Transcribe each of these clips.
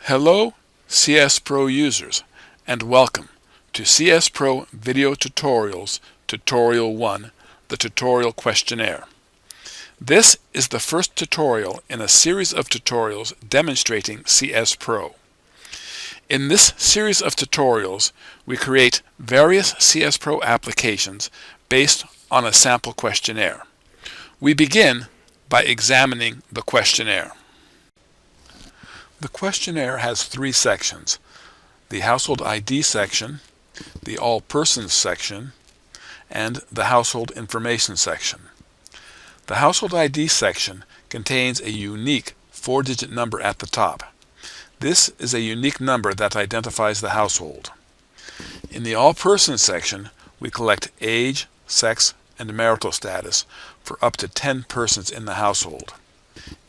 Hello CS Pro users, and welcome to CS Pro Video Tutorials Tutorial 1, the tutorial questionnaire. This is the first tutorial in a series of tutorials demonstrating CS Pro. In this series of tutorials, we create various CS Pro applications based on a sample questionnaire. We begin by examining the questionnaire. The questionnaire has three sections: the Household ID section, the All Persons section, and the Household Information section. The Household ID section contains a unique 4-digit number at the top. This is a unique number that identifies the household. In the All Persons section, we collect age, sex, and marital status for up to 10 persons in the household.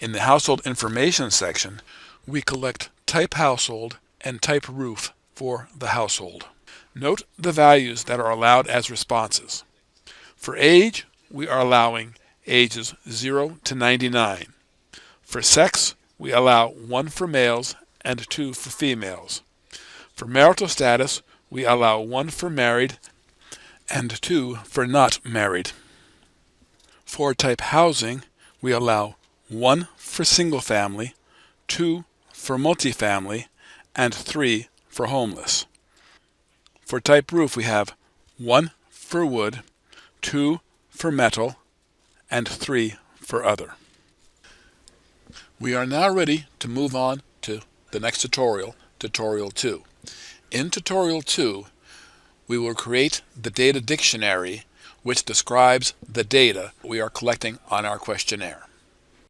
In the Household Information section, we collect type household and type roof for the household. Note the values that are allowed as responses. For age, we are allowing ages 0 to 99. For sex, we allow 1 for males and 2 for females. For marital status, we allow 1 for married and 2 for not married. For type housing, we allow 1 for single family, 2 for multifamily, and 3 for homeless. For type roof, we have 1 for wood, 2 for metal, and 3 for other. We are now ready to move on to the next tutorial, Tutorial 2. In Tutorial 2, we will create the data dictionary, which describes the data we are collecting on our questionnaire.